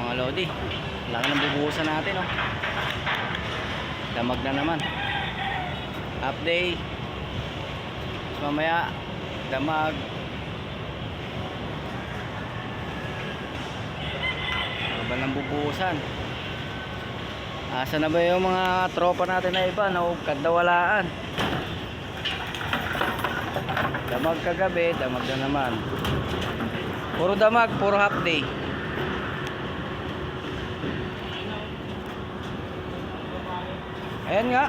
mga lodi, laki ng bubuhusan natin, oh. Damag na naman. Update. Mamaya damag. Haba ng bubuhusan. Asa na ba yung mga tropa natin na iba na kadawalaan? Damag kagabi, damag na naman. Puro damag, puro half day. Ayan nga.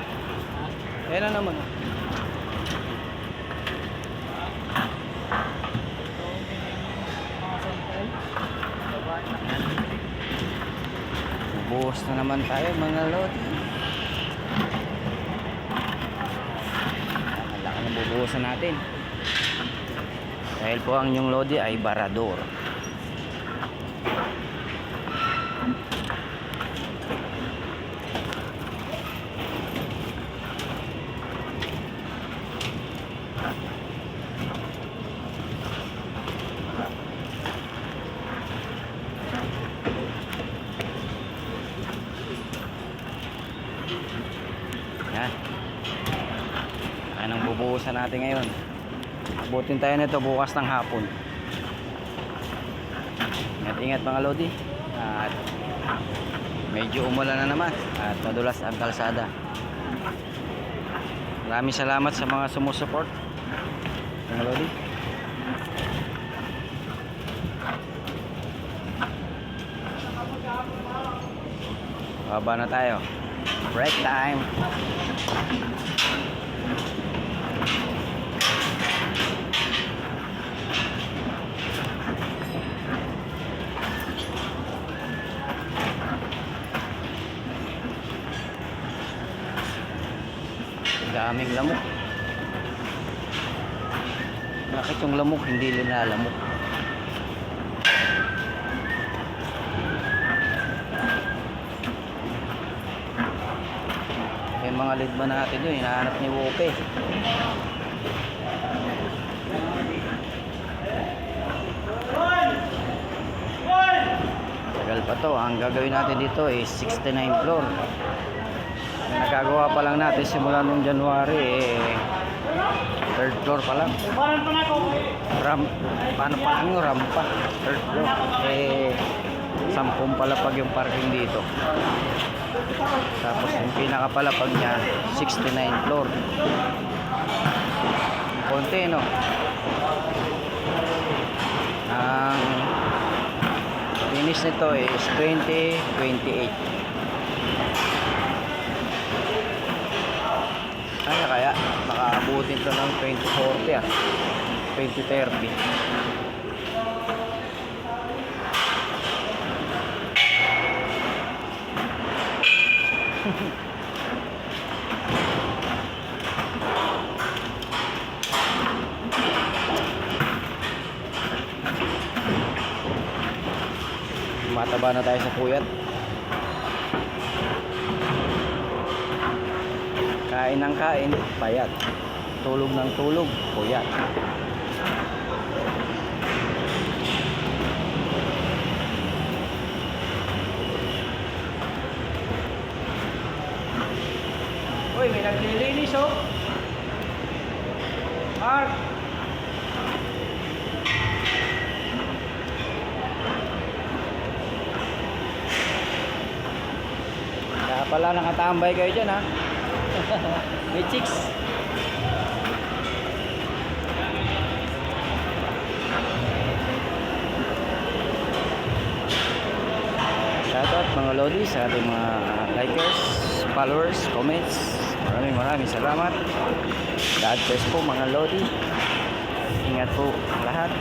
Ayan na naman. Bubuhos na naman tayo mga lodi. Ang laki ng bubuhosan natin. Dahil po ang inyong lodi ay barador. Yan. Ayan ang bubuhusan natin ngayon. Abutin tayo nito bukas ng hapon. Ingat-ingat mga lodi. At medyo umulan na naman at madulas ang kalsada. Maraming salamat sa mga sumusuport mga lodi. Baba na tayo. Break time. Daming lamok. Bakit yung lamok hindi linalamok? Yung mga lidma natin yun, hinahanap ni Wope. Tagal pa to. Ang gagawin natin dito is 69 floor. Nagagawa pa lang natin simula nung January, third floor pa lang. Paano pa lang yung rampa? Third floor. 10 palapag yung parking dito. Tapos yung pinakapalapag niya 69 floor. Konti, no? Ang finish nito is 2028. Kaya makaabutin to ng 2040 2030. Mataba na tayo sa puyat. Kain ng kain, payat. Tulog ng tulog, puyat. Uy, may naglilinis, oh. Mark. Kaya pala nakatambay kayo dyan, ha. May chicks. Shoutout mga lodi sa ating mga likers, followers, comments. Maraming salamat. God bless po mga lodi. Ingat po lahat.